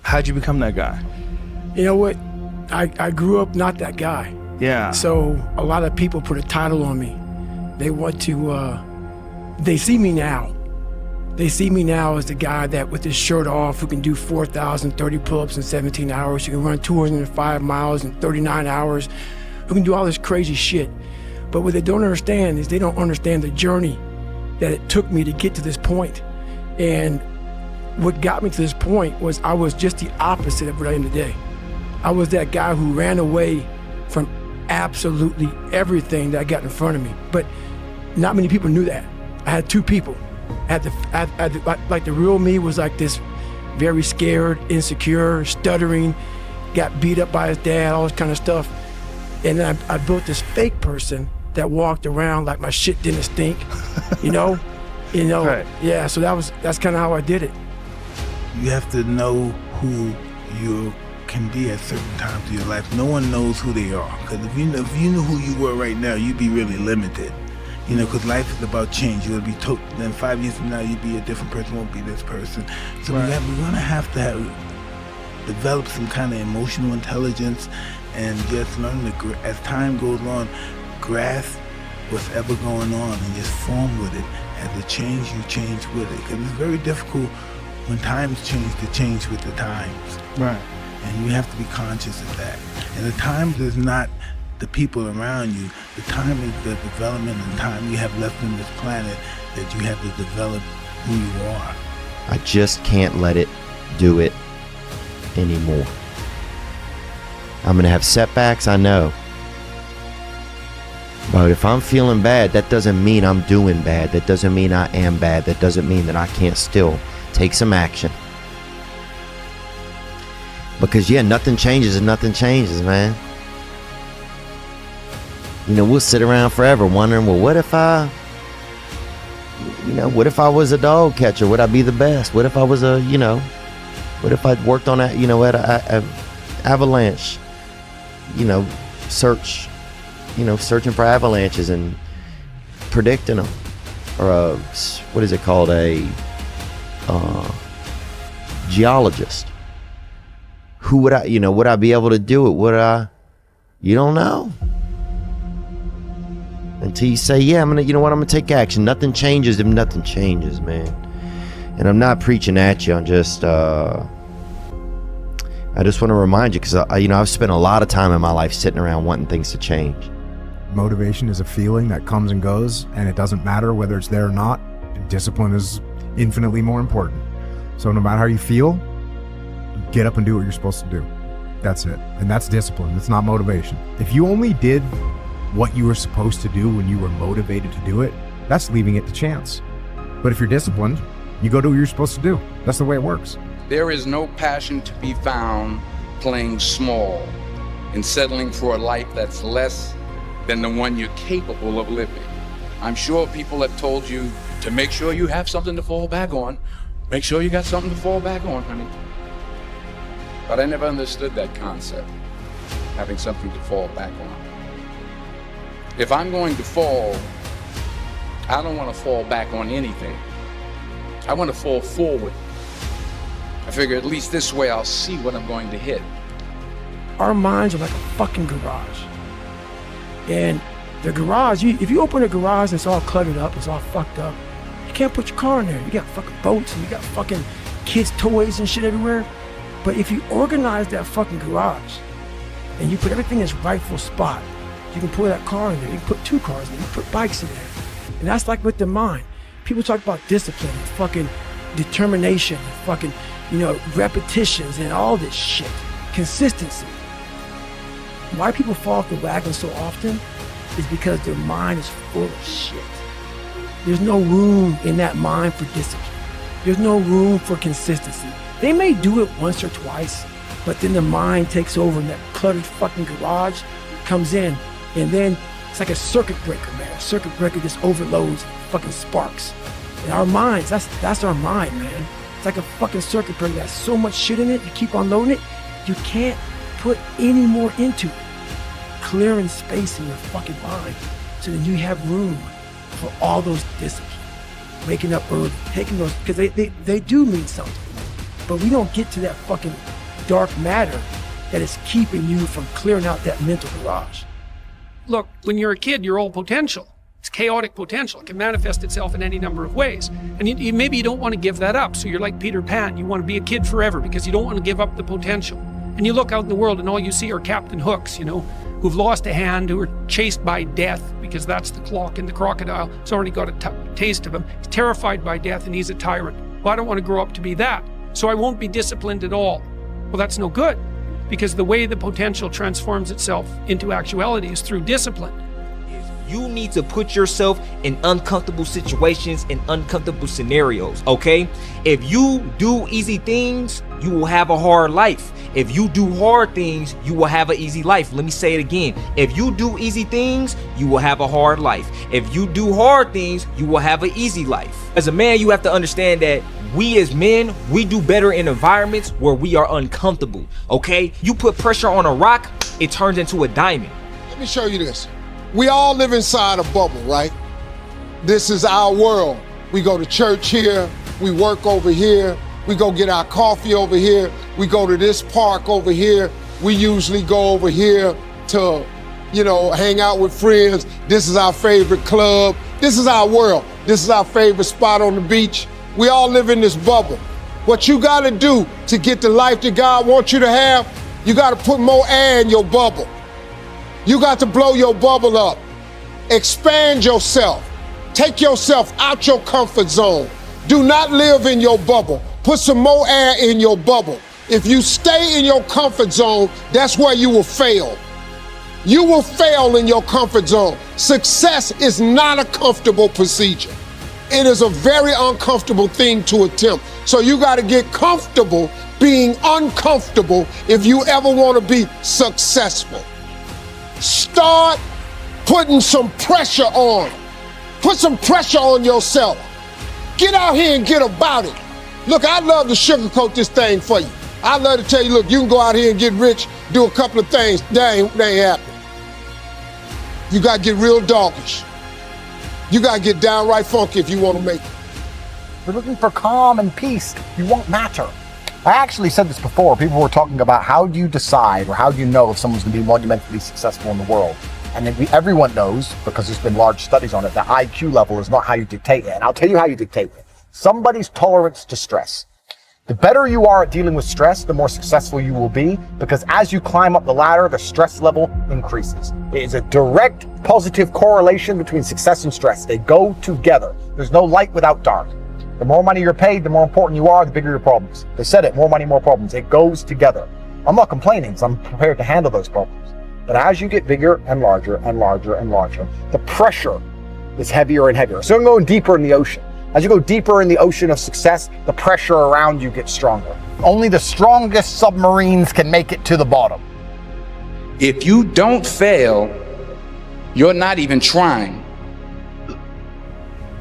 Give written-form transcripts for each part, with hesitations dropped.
How'd you become that guy? You know what? I grew up not that guy. Yeah. So a lot of people put a title on me. They want to, they see me now. They see me now as the guy that with his shirt off who can do 4,030 pull-ups in 17 hours, who can run 205 miles in 39 hours, who can do all this crazy shit. But what they don't understand is they don't understand the journey that it took me to get to this point. And what got me to this point was I was just the opposite of what I am today. I was that guy who ran away from absolutely everything that I got in front of me. But not many people knew that. I had two people. Like the real me was like this very scared, insecure, stuttering, got beat up by his dad, all this kind of stuff. And then I built this fake person that walked around like my shit didn't stink, you know? Right. Yeah, so that's kind of how I did it. You have to know who you can be at certain times of your life. No one knows who they are. Because if you knew who you were right now, you'd be really limited. You know, because life is about change. You'll be then 5 years from now, you'll be a different person, won't be this person. So we're going to have to develop some kind of emotional intelligence and just learn to, as time goes on, grasp what's ever going on and just form with it. As it change, you change with it. Because it's very difficult when times change to change with the times. Right. And you have to be conscious of that. And the times is not the people around you. The time is the development and time you have left on this planet that you have to develop who you are. I just can't let it do it anymore. I'm gonna have setbacks, I know. But if I'm feeling bad, that doesn't mean I'm doing bad. That doesn't mean I am bad. That doesn't mean that I can't still take some action. Because yeah, nothing changes and nothing changes, man. You know, we'll sit around forever wondering, well, what if I was a dog catcher? Would I be the best? What if I was what if I worked on at a avalanche, searching for avalanches and predicting them, or what is it called, a geologist. Who would I be able to do it? You don't know. Until you say, yeah, I'm gonna take action. Nothing changes if nothing changes, man. And I'm not preaching at you. I'm just, I just want to remind you, because I've spent a lot of time in my life sitting around wanting things to change. Motivation is a feeling that comes and goes, and it doesn't matter whether it's there or not. Discipline is infinitely more important. So no matter how you feel, get up and do what you're supposed to do. That's it. And that's discipline. It's not motivation. If you only did what you were supposed to do when you were motivated to do it, that's leaving it to chance. But if you're disciplined, you go do what you're supposed to do. That's the way it works. There is no passion to be found playing small and settling for a life that's less than the one you're capable of living. I'm sure people have told you to make sure you have something to fall back on. Make sure you got something to fall back on, honey. But I never understood that concept, having something to fall back on. If I'm going to fall, I don't want to fall back on anything. I want to fall forward. I figure at least this way I'll see what I'm going to hit. Our minds are like a fucking garage. And the garage, if you open a garage and it's all cluttered up, it's all fucked up, you can't put your car in there. You got fucking boats and you got fucking kids' toys and shit everywhere. But if you organize that fucking garage and you put everything in its rightful spot, you can put that car in there, you can put two cars in there, you can put bikes in there. And that's like with the mind. People talk about discipline and fucking determination and fucking, repetitions and all this shit. Consistency. Why people fall off the wagon so often is because their mind is full of shit. There's no room in that mind for discipline. There's no room for consistency. They may do it once or twice, but then the mind takes over and that cluttered fucking garage comes in, and then it's like a circuit breaker, man. A circuit breaker just overloads, fucking sparks. And our minds, that's our mind, man. It's like a fucking circuit breaker that has so much shit in it, you keep unloading it, you can't put any more into it. Clearing space in your fucking mind so that you have room for all those disciplines. Waking up early, taking those, because they do mean something. But we don't get to that fucking dark matter that is keeping you from clearing out that mental garage. Look, when you're a kid, you're all potential. It's chaotic potential. It can manifest itself in any number of ways. And maybe you don't want to give that up. So you're like Peter Pan. You want to be a kid forever because you don't want to give up the potential. And you look out in the world and all you see are Captain Hooks, who've lost a hand, who are chased by death because that's the clock in the crocodile. It's already got a taste of him. He's terrified by death and he's a tyrant. Well, I don't want to grow up to be that. So I won't be disciplined at all. Well, that's no good. Because the way the potential transforms itself into actuality is through discipline. You need to put yourself in uncomfortable situations and uncomfortable scenarios, okay? If you do easy things, you will have a hard life. If you do hard things, you will have an easy life. Let me say it again. If you do easy things, you will have a hard life. If you do hard things, you will have an easy life. As a man, you have to understand that we as men, we do better in environments where we are uncomfortable, okay? You put pressure on a rock, it turns into a diamond. Let me show you this. We all live inside a bubble, right? This is our world. We go to church here, we work over here, we go get our coffee over here, we go to this park over here, we usually go over here to, hang out with friends. This is our favorite club. This is our world. This is our favorite spot on the beach. We all live in this bubble. What you gotta do to get the life that God wants you to have, you gotta put more air in your bubble. You got to blow your bubble up. Expand yourself. Take yourself out your comfort zone. Do not live in your bubble. Put some more air in your bubble. If you stay in your comfort zone, that's where you will fail. You will fail in your comfort zone. Success is not a comfortable procedure. It is a very uncomfortable thing to attempt. So you got to get comfortable being uncomfortable if you ever want to be successful. Start putting some pressure on. Put some pressure on yourself. Get out here and get about it. Look, I'd love to sugarcoat this thing for you. I'd love to tell you, look, you can go out here and get rich, do a couple of things. That ain't happening. You got to get real doggish. You got to get downright funky if you want to make it. If you're looking for calm and peace, you won't matter. I actually said this before. People were talking about how do you decide or how do you know if someone's going to be monumentally successful in the world? And then everyone knows, because there's been large studies on it, that IQ level is not how you dictate it. And I'll tell you how you dictate it. Somebody's tolerance to stress. The better you are at dealing with stress, the more successful you will be, because as you climb up the ladder, the stress level increases. It is a direct positive correlation between success and stress. They go together. There's no light without dark. The more money you're paid, the more important you are, the bigger your problems. They said it, more money, more problems. It goes together. I'm not complaining, because I'm prepared to handle those problems. But as you get bigger and larger and larger and larger, the pressure is heavier and heavier. So I'm going deeper in the ocean. As you go deeper in the ocean of success, the pressure around you gets stronger. Only the strongest submarines can make it to the bottom. If you don't fail, you're not even trying.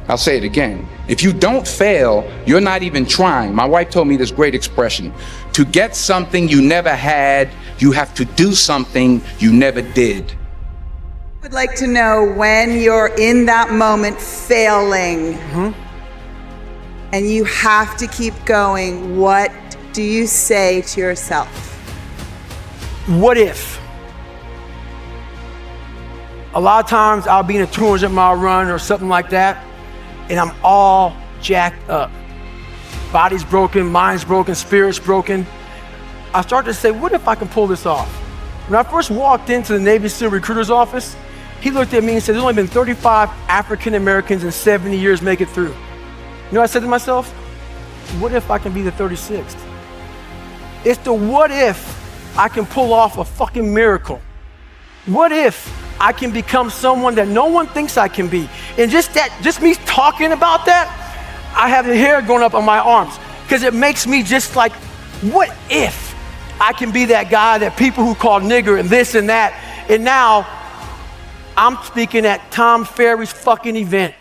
I'll say it again. If you don't fail, you're not even trying. My wife told me this great expression. To get something you never had, you have to do something you never did. I would like to know when you're in that moment failing and you have to keep going, what do you say to yourself? What if? A lot of times I'll be in a 200-mile run or something like that, and I'm all jacked up. Body's broken, mind's broken, spirit's broken. I start to say, what if I can pull this off? When I first walked into the Navy SEAL recruiter's office, he looked at me and said, there's only been 35 African Americans in 70 years make it through. You know what I said to myself? What if I can be the 36th? It's the what if I can pull off a fucking miracle. What if I can become someone that no one thinks I can be? And just me talking about that, I have the hair going up on my arms because it makes me just like, what if I can be that guy that people who call nigger and this and that, and now I'm speaking at Tom Ferry's fucking event.